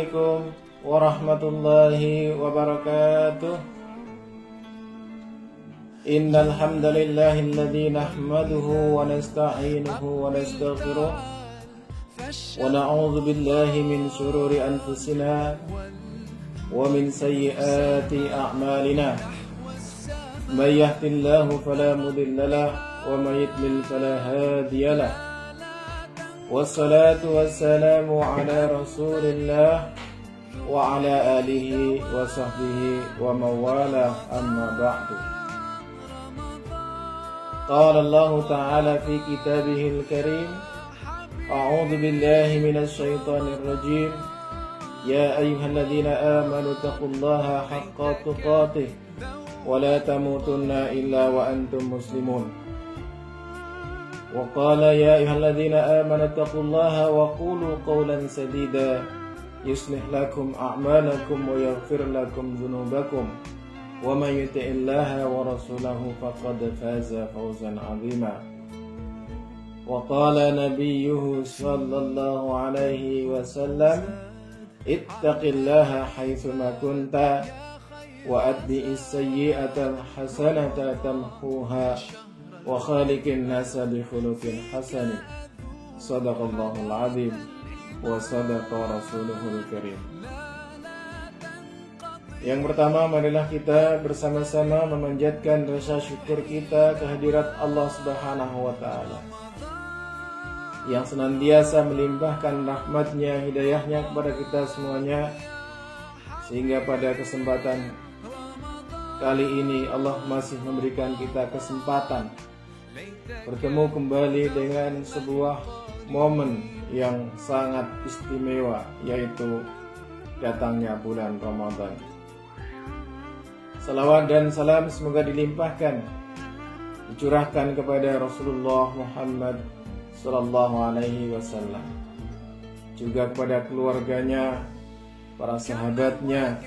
Assalamualaikum warahmatullahi wabarakatuh. Innal hamdalillahilladzi nahmaduhu wa nasta'inuhu wa nastaghfiruh wa na'udzu billahi min shururi anfusina wa min sayyiati a'malina. May yahdihillahu fala mudilla lahu wa may yudlil fala hadiya lahu. Wassalatu wassalamu ala Rasulillah wa ala alihi wa sahbihi wa mawala, amma ba'du. Qala Allah ta'ala fi kitabihil karim, a'udzu billahi minasy syaithanir rajim. Ya ayyuhalladzina amanu taqullaha haqqa tuqatih wa la tamutunna illa wa antum muslimun. وقال يا أيها الذين آمنوا اتقوا الله وقولوا قولا سديدا يصلح لكم أعمالكم ويغفر لكم ذنوبكم ومن يطع الله ورسوله فقد فاز فوزا عظيما. وقال نبيه صلى الله عليه وسلم اتق الله حيثما كنت وأتبع السيئة الحسنة تمحوها wa khaliqin nasa bi khuluqin hasanin. Shadaqallahul azim wa shadaqa rasuluhul karim. Yang pertama, marilah kita bersama-sama memanjatkan rasa syukur kita kehadirat Allah Subhanahu wa taala yang senantiasa melimpahkan rahmatnya, hidayahnya kepada kita semuanya, sehingga pada kesempatan kali ini Allah masih memberikan kita kesempatan bertemu kembali dengan sebuah momen yang sangat istimewa, yaitu datangnya bulan Ramadan. Salawat dan salam semoga dilimpahkan, dicurahkan kepada Rasulullah Muhammad sallallahu alaihi wasallam, juga kepada keluarganya, para sahabatnya,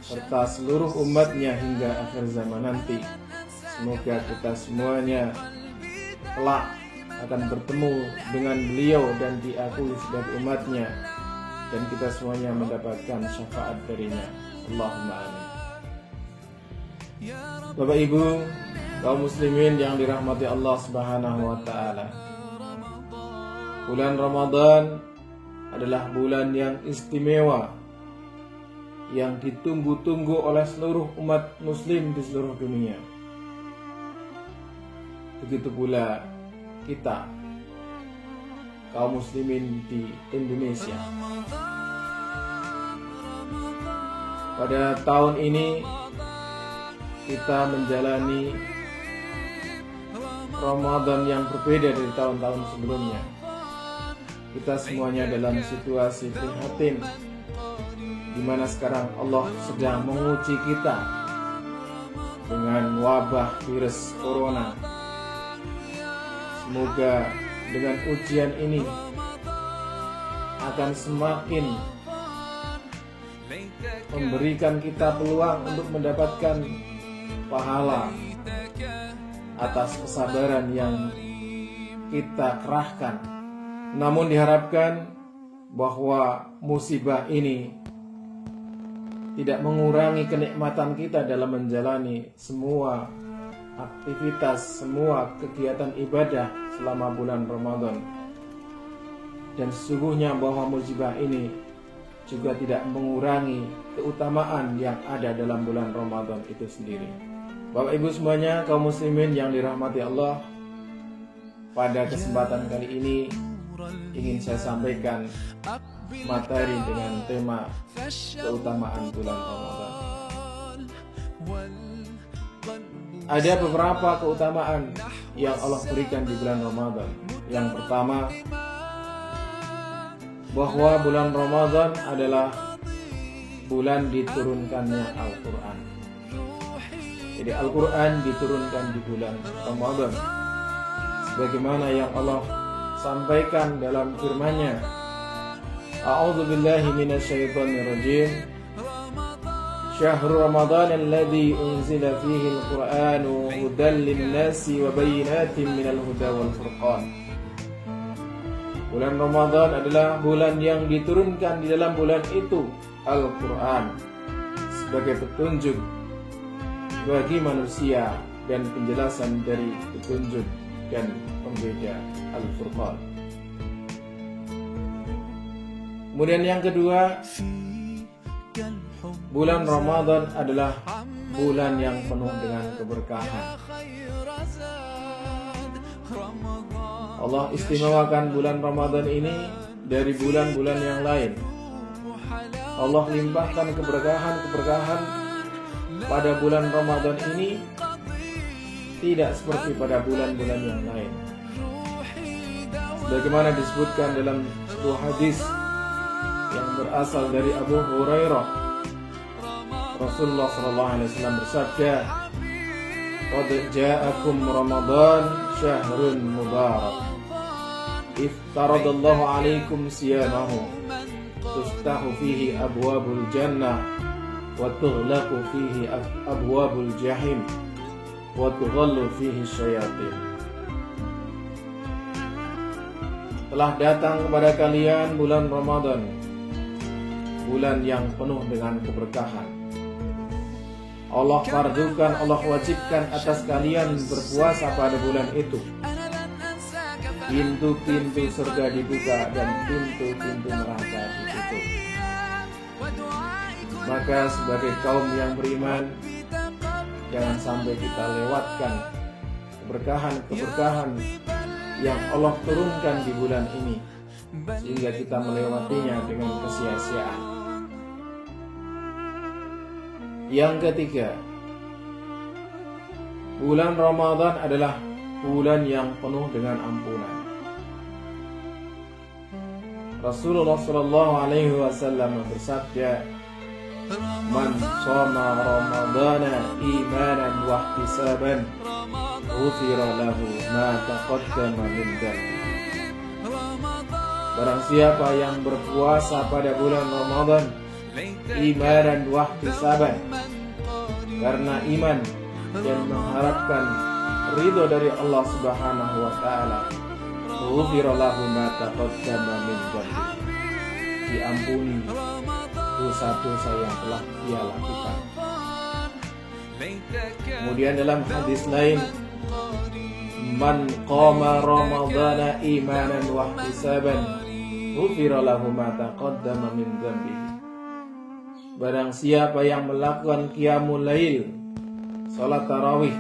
serta seluruh umatnya hingga akhir zaman nanti. Semoga kita semuanya kelak akan bertemu dengan beliau dan diakui sebagai umatnya, dan kita semuanya mendapatkan syafaat darinya. Allahumma amin. Bapak Ibu, kaum muslimin yang dirahmati Allah Subhanahu wa taala, bulan Ramadan adalah bulan yang istimewa, yang ditunggu-tunggu oleh seluruh umat muslim di seluruh dunia. Begitu pula kita, kaum muslimin di Indonesia. Pada tahun ini kita menjalani Ramadan yang berbeda dari tahun-tahun sebelumnya. Kita semuanya dalam situasi prihatin, di mana sekarang Allah sedang menguji kita dengan wabah virus corona. Semoga dengan ujian ini akan semakin memberikan kita peluang untuk mendapatkan pahala atas kesabaran yang kita kerahkan. Namun diharapkan bahwa musibah ini tidak mengurangi kenikmatan kita dalam menjalani semua aktivitas, semua kegiatan ibadah selama bulan Ramadan. Dan sesungguhnya bahwa musibah ini juga tidak mengurangi keutamaan yang ada dalam bulan Ramadan itu sendiri. Bapak Ibu semuanya, kaum muslimin yang dirahmati Allah, pada kesempatan kali ini ingin saya sampaikan materi dengan tema keutamaan bulan Ramadan. Ada beberapa keutamaan yang Allah berikan di bulan Ramadan. Yang pertama, bahwa bulan Ramadan adalah bulan diturunkannya Al-Quran. Jadi Al-Quran diturunkan di bulan Ramadan, sebagaimana yang Allah sampaikan dalam firman-Nya. A'udzu billahi minasyaitonir rajim. Syahrul Ramadan alladzi unzila fihi al-Qur'anu hudan lin-nasi wa bayyinatin minal huda wal furqan. Bulan Ramadan adalah bulan yang diturunkan di dalam bulan itu Al-Quran sebagai petunjuk bagi manusia dan penjelasan dari petunjuk dan pembeda Al-Furqan. Kemudian yang kedua, bulan Ramadan adalah bulan yang penuh dengan keberkahan. Allah istimewakan bulan Ramadan ini dari bulan-bulan yang lain. Allah limpahkan keberkahan pada bulan Ramadan ini tidak seperti pada bulan-bulan yang lain. Sebagaimana disebutkan dalam sebuah hadis yang berasal dari Abu Hurairah, Rasulullah SAW bersabda, "Qad ja'akum Ramadan syahrun mubarak, iftaradallahu alaikum siyamahu, tuftahu fihi abwabul jannah, wa tughlaqu fihi abwabul jahim, wa tughallu fihi syayatin." Telah datang kepada kalian bulan Ramadan, bulan yang penuh dengan keberkahan. Allah fardukan, Allah wajibkan atas kalian berpuasa pada bulan itu. Pintu-pintu surga dibuka dan pintu-pintu neraka ditutup. Maka sebagai kaum yang beriman, jangan sampai kita lewatkan keberkahan-keberkahan yang Allah turunkan di bulan ini, sehingga kita melewatinya dengan kesia-siaan. Yang ketiga, bulan Ramadan adalah bulan yang penuh dengan ampunan. Rasulullah SAW bersabda, "Man shoma Ramadana imanan wa ihtisaban, ghufira lahu ma taqaddama min dhanbi." Barang siapa yang berpuasa pada bulan Ramadan imanan wa ihtisaban, karena iman dan mengharapkan ridho dari Allah Subhanahu wa taala, ghufira lahu ma taqaddama min dhanbi, diampuni dosa-dosa yang telah dia lakukan. Kemudian dalam hadis lain, "Man qama Ramadana imanan wa ihtisaban, ghufira lahu ma taqaddama min dhanbi." Barang siapa yang melakukan qiyamul lail, salat tarawih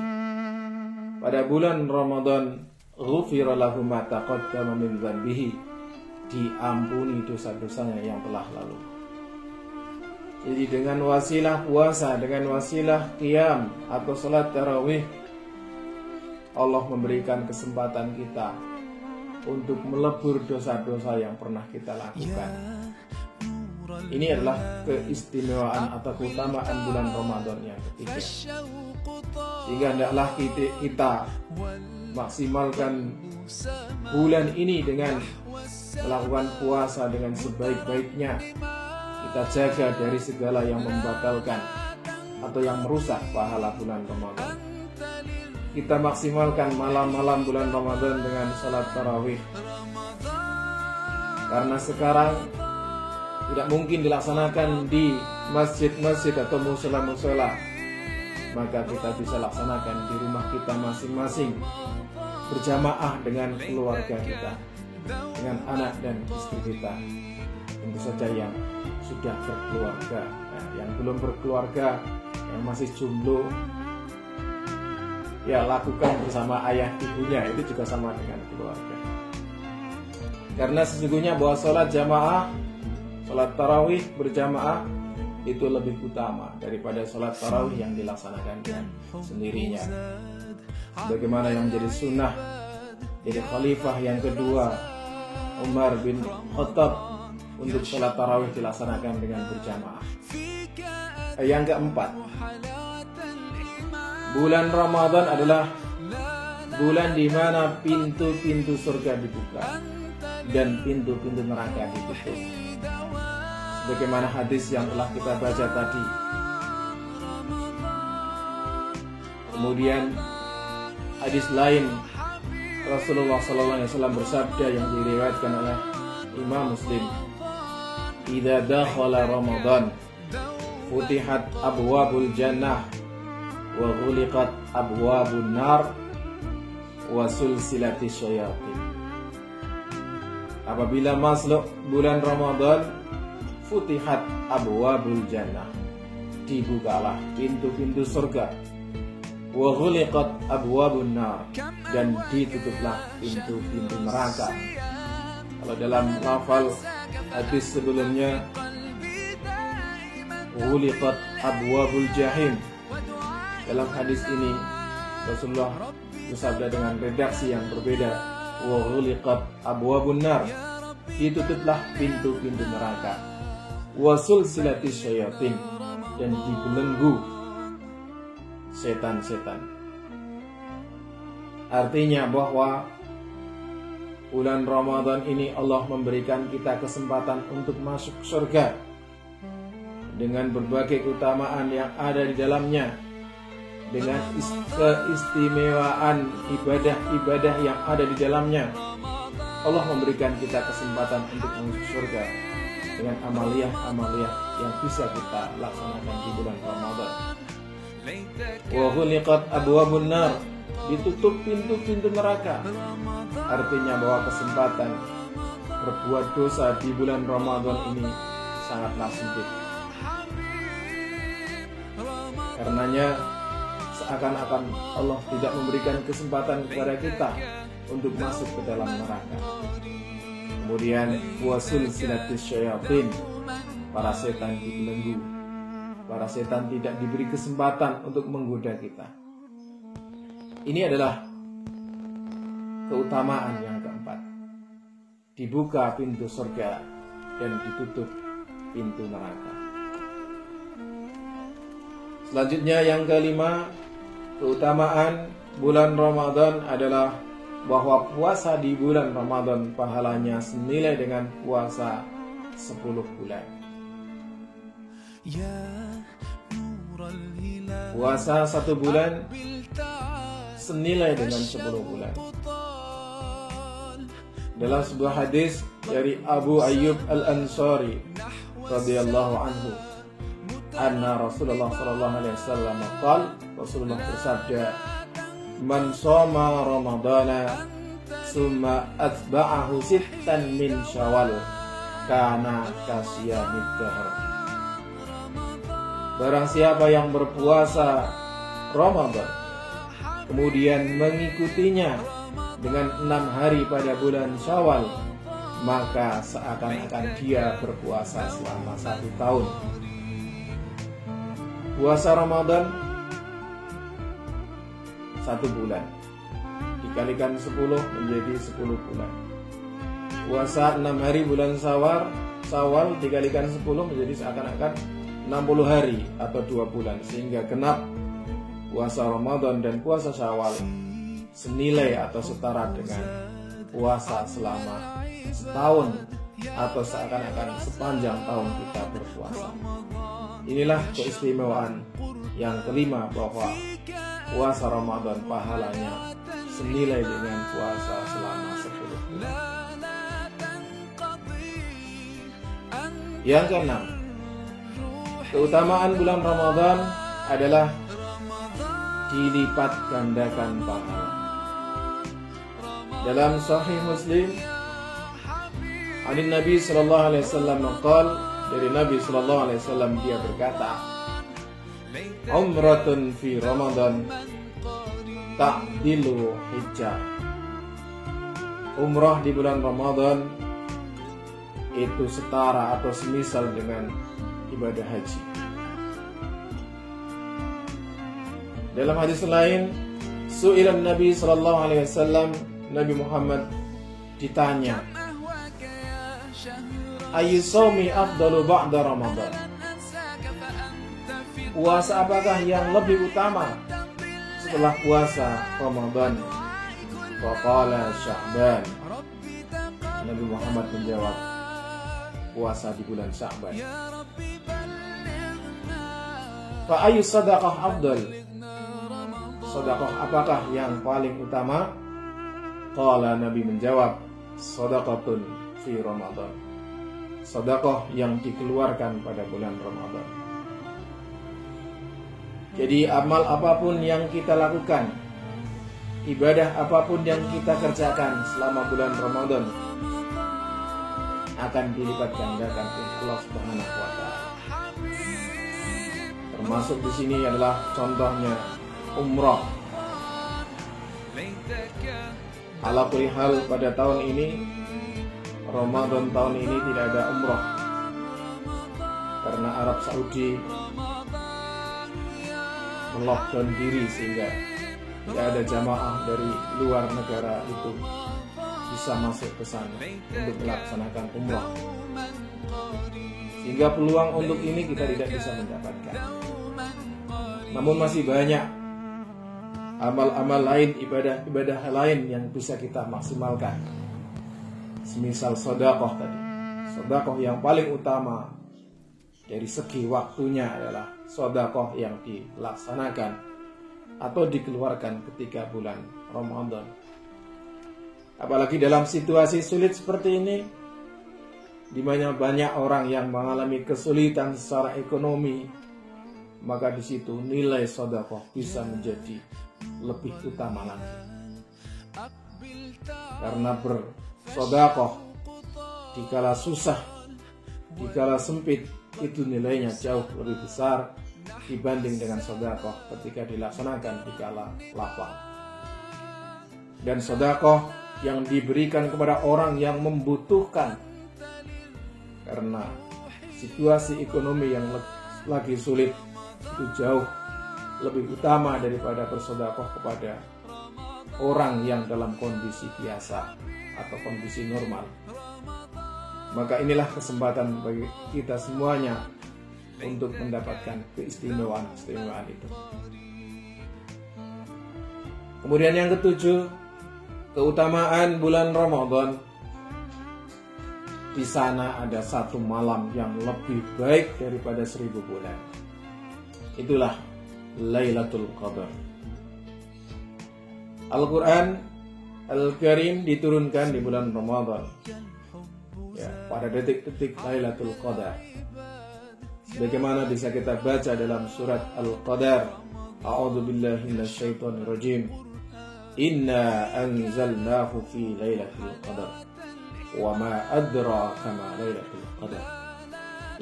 pada bulan Ramadan, ghufira lahu ma taqaddama min dhanbihi, diampuni dosa-dosanya yang telah lalu. Jadi dengan wasilah puasa, dengan wasilah qiyam atau salat tarawih, Allah memberikan kesempatan kita untuk melebur dosa-dosa yang pernah kita lakukan. Ini adalah keistimewaan atau keutamaan bulan Ramadan yang ketiga. Sehingga hendaklah kita maksimalkan bulan ini dengan melakukan puasa dengan sebaik-baiknya. Kita jaga dari segala yang membatalkan atau yang merusak pahala bulan Ramadan. Kita maksimalkan malam-malam bulan Ramadan dengan salat tarawih. Karena sekarang tidak mungkin dilaksanakan di masjid-masjid atau mushola-mushola, maka kita bisa laksanakan di rumah kita masing-masing, berjamaah dengan keluarga kita, dengan anak dan istri kita. Tentu saja yang sudah berkeluarga, yang belum berkeluarga, yang masih jomblo, ya lakukan bersama ayah ibunya, itu juga sama dengan keluarga. Karena sesungguhnya bahwa sholat jamaah, sholat tarawih berjamaah itu lebih utama daripada sholat tarawih yang dilaksanakan dengan sendirinya. Bagaimana yang menjadi sunnah jadi khalifah yang kedua, Umar bin Khattab, untuk sholat tarawih dilaksanakan dengan berjamaah. Yang keempat, bulan Ramadan adalah bulan di mana pintu-pintu surga dibuka dan pintu-pintu neraka ditutup. Sebagaimana hadis yang telah kita baca tadi. Kemudian hadis lain Rasulullah SAW bersabda yang diriwayatkan oleh Imam Muslim, "Idza dakhala Ramadan, futihat abwabul jannah wa ghuliqat abwabun nar wa sulsilatis syayatin." Apabila masuk bulan Ramadan, futihat abwabul jannah, dibukalah pintu-pintu surga, wa ghuliqat abwabun nar, dan ditutuplah pintu-pintu neraka. Kalau dalam lafal hadis sebelumnya, ghuliqat abwabul jahim. Dalam hadis ini Rasulullah bersabda dengan redaksi yang berbeda, wa ghuliqat abwabun nar, ditutuplah pintu-pintu neraka, wa sulsilatis syayatin, dan dibelenggu setan-setan. Artinya bahwa bulan Ramadan ini Allah memberikan kita kesempatan untuk masuk surga dengan berbagai keutamaan yang ada di dalamnya, dengan keistimewaan ibadah-ibadah yang ada di dalamnya. Allah memberikan kita kesempatan untuk masuk surga dengan amaliyah-amaliyah yang bisa kita laksanakan di bulan Ramadan. Wa ghuliqat abwabun nar, ditutup pintu-pintu neraka. Artinya bahwa kesempatan berbuat dosa di bulan Ramadan ini sangatlah sempit. Karenanya seakan-akan Allah tidak memberikan kesempatan kepada kita untuk masuk ke dalam neraka. Kemudian wasul silatis syayatin, para setan dibelenggu. Para setan tidak diberi kesempatan untuk menggoda kita. Ini adalah keutamaan yang keempat. Dibuka pintu surga dan ditutup pintu neraka. Selanjutnya yang kelima, keutamaan bulan Ramadan adalah bahwa puasa di bulan Ramadan pahalanya senilai dengan puasa 10 bulan. Puasa 1 bulan senilai dengan 10 bulan. Dalam sebuah hadis dari Abu Ayyub Al-Ansari radhiyallahu anhu, anna Rasulullah sallallahu alaihi wasallam qala, Rasulullah bersabda, "Man shoma Ramadana summa atba'ahu sittan min Syawal kana kasiyamid dahr." Barang siapa yang berpuasa Ramadan kemudian mengikutinya dengan 6 hari pada bulan Syawal, maka seakan-akan dia berpuasa selama 1 tahun. Puasa Ramadan 1 bulan dikalikan 10 menjadi 10 bulan. Puasa 6 hari bulan Syawal dikalikan 10 menjadi seakan-akan 60 hari atau 2 bulan, sehingga genap puasa Ramadan dan puasa Syawal senilai atau setara dengan puasa selama setahun atau seakan-akan sepanjang tahun kita berpuasa. Inilah keistimewaan yang kelima, bahwa puasa Ramadan pahalanya senilai dengan puasa selama 10 bulan. Yang keenam, keutamaan bulan Ramadan adalah dilipat gandakan pahala. Dalam Sahih Muslim, dari Nabi sallallahu alaihi wasallam qala, dari Nabi sallallahu alaihi wasallam dia berkata, "Umratun fi Ramadan ta'dilu hijjah." Umrah di bulan Ramadan itu setara atau semisal dengan ibadah haji. Dalam hadis lain, su'ilan Nabi sallallahu alaihi wasallam, Nabi Muhammad ditanya, "Ayyu shaumi afdalu ba'da Ramadan?" Puasa apakah yang lebih utama setelah puasa Ramadan? Faqala Sya'ban. Nabi Muhammad menjawab, puasa di bulan Sya'ban. Fa ayyu sadaqah afdal? Sedekah apakah yang paling utama? Qala, Nabi menjawab, shadaqatun fi Ramadan. Sedekah yang dikeluarkan pada bulan Ramadan. Jadi amal apapun yang kita lakukan, ibadah apapun yang kita kerjakan selama bulan Ramadan akan dilipat gandakan oleh Allah Subhanahu wa taala. Termasuk di sini adalah contohnya umrah. Ala kulli hal, pada tahun ini, Ramadan tahun ini tidak ada umrah karena Arab Saudi melockdown diri sehingga tidak ada jamaah dari luar negara itu bisa masuk ke sana untuk melaksanakan umrah, sehingga peluang untuk ini kita tidak bisa mendapatkan. Namun masih banyak amal-amal lain, ibadah-ibadah lain yang bisa kita maksimalkan. Semisal sedekah tadi. Sedekah yang paling utama dari segi waktunya adalah sedekah yang dilaksanakan atau dikeluarkan ketika bulan Ramadan. Apalagi dalam situasi sulit seperti ini, di mana banyak orang yang mengalami kesulitan secara ekonomi, maka di situ nilai sedekah bisa menjadi lebih utama lagi. Karena bersedekah dikala susah, dikala sempit, itu nilainya jauh lebih besar dibanding dengan sedekah ketika dilaksanakan dikala lapang. Dan sedekah yang diberikan kepada orang yang membutuhkan, karena situasi ekonomi yang lagi sulit itu jauh lebih utama daripada bersedekah kepada orang yang dalam kondisi biasa atau kondisi normal. Maka inilah kesempatan bagi kita semuanya untuk mendapatkan keistimewaan itu. Kemudian yang ketujuh, keutamaan bulan Ramadan. Di sana ada satu malam yang lebih baik daripada 1000 bulan. Itulah Lailatul Qadar. Al-Quran Al-Karim diturunkan di bulan Ramadan, ya, pada detik-detik Lailatul Qadar. Sebagaimana bisa kita baca dalam surat Al-Qadar, A'udzu billahi minasyaitonir rajim. Inna anzalnahu fi Lailatul Qadar. Wa ma adraka ma Lailatul Qadar.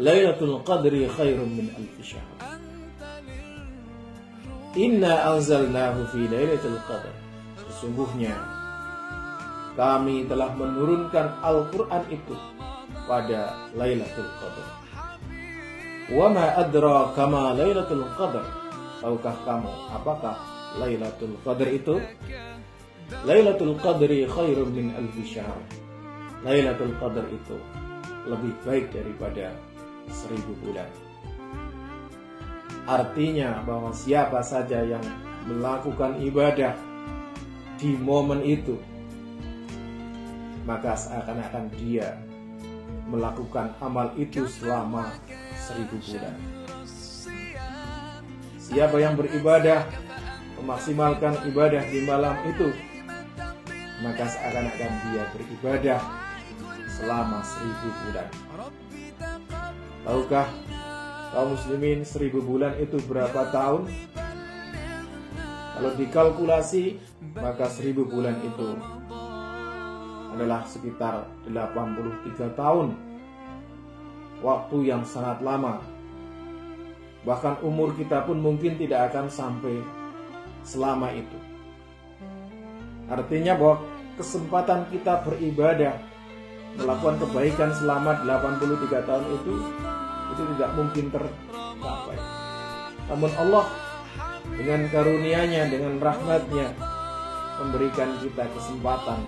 Lailatul Qadri khairum min alfi syahr. Inna anzalnahu fi Lailatul Qadar. Sesungguhnya kami telah menurunkan Al-Quran itu pada Lailatul Qadar. Wa ma adraka ma Lailatul Qadar. Tahukah kamu apakah Lailatul Qadar itu? Lailatul Qadri khairum min alfi syahr. Lailatul Qadar itu lebih baik daripada 1000 bulan. Artinya bahwa siapa saja yang melakukan ibadah di momen itu, maka seakan-akan dia melakukan amal itu selama 1000 bulan. Siapa yang beribadah, memaksimalkan ibadah di malam itu, maka seakan-akan dia beribadah selama 1000 bulan. Tahukah kaum muslimin 1000 bulan itu berapa tahun? Kalau dikalkulasi, maka 1000 bulan itu adalah sekitar 83 tahun. Waktu yang sangat lama. Bahkan umur kita pun mungkin tidak akan sampai selama itu. Artinya bahwa kesempatan kita beribadah, melakukan kebaikan selama 83 tahun itu tidak mungkin tercapai. Namun Allah dengan karunia-Nya, dengan rahmat-Nya, memberikan kita kesempatan.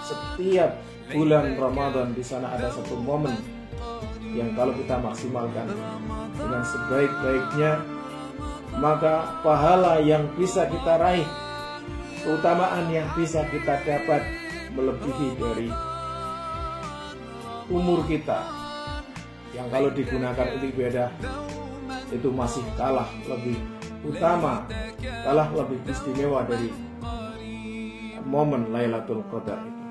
Setiap bulan Ramadan di sana ada satu momen yang kalau kita maksimalkan dengan sebaik-baiknya, maka pahala yang bisa kita raih, keutamaan yang bisa kita dapat melebihi dari umur kita, yang kalau digunakan untuk ibadah itu masih kalah lebih utama, kalah lebih istimewa dari momen Lailatul Qadar itu.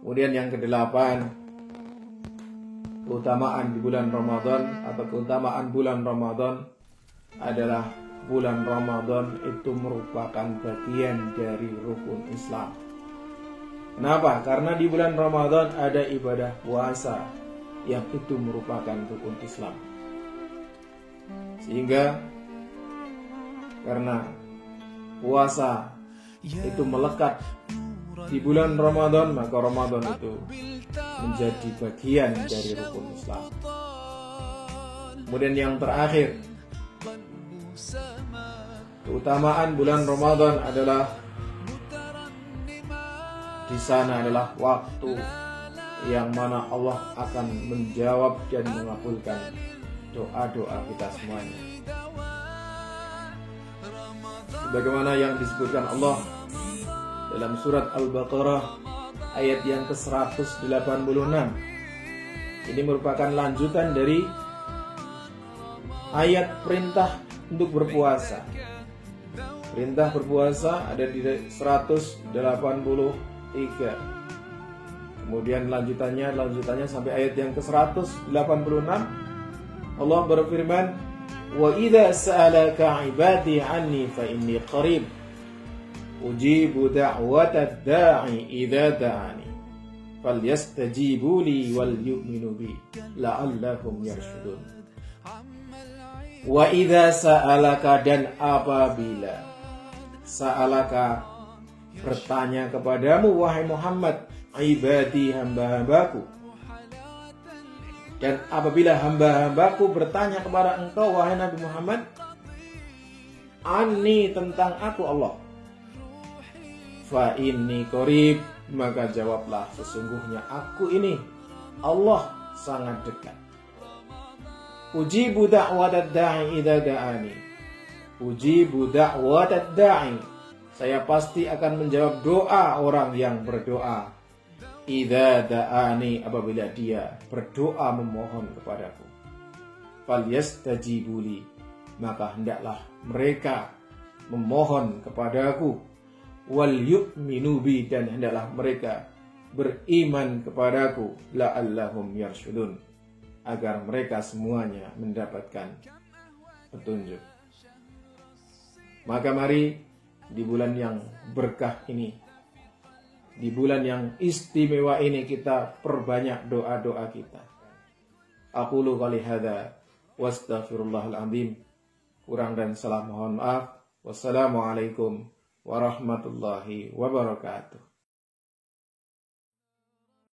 Kemudian yang kedelapan, keutamaan di bulan Ramadan atau keutamaan bulan Ramadan adalah bulan Ramadan itu merupakan bagian dari rukun Islam. Kenapa? Karena di bulan Ramadan ada ibadah puasa yang itu merupakan rukun Islam. Sehingga karena puasa itu melekat di bulan Ramadan, maka Ramadan itu menjadi bagian dari rukun Islam. Kemudian yang terakhir, keutamaan bulan Ramadan adalah di sana adalah waktu yang mana Allah akan menjawab dan mengabulkan doa-doa kita semuanya. Sebagaimana yang disebutkan Allah dalam surat Al-Baqarah ayat yang ke-186. Ini merupakan lanjutan dari ayat perintah untuk berpuasa. Perintah berpuasa ada di 183. Kemudian lanjutannya sampai ayat yang ke-186. Allah berfirman, "Wa idza sa'alaka 'ibadi 'anni fa inni qarib. Ujibu da'watad da'i idza da'ani. Falyastajibu li wal yu'minu bi la'allahum yarshudun." Wa idza sa'alaka, dan apabila sa'alaka bertanya kepadamu wahai Muhammad, ibadi, hamba-hambaku, dan apabila hamba-hambaku bertanya kepada engkau wahai Nabi Muhammad, anni, tentang aku Allah, fa inni qarib, maka jawablah sesungguhnya aku ini Allah sangat dekat. Ujibu da'watad da'i idza da'ani. Ujibu da'watad da'i, saya pasti akan menjawab doa orang yang berdoa. Idza da'ani, apabila dia berdoa memohon kepadaku. Falyastajibu li, maka hendaklah mereka memohon kepadaku. Wal yu'minu bi, dan hendaklah mereka beriman kepadaku. La'allahum yarshudun, agar mereka semuanya mendapatkan petunjuk. Maka mari di bulan yang berkah ini, di bulan yang istimewa ini, kita perbanyak doa-doa kita. Aqulu qouli hadza wastaghfirullahal azim. Kurang dan salah mohon maaf. Wassalamualaikum warahmatullahi wabarakatuh.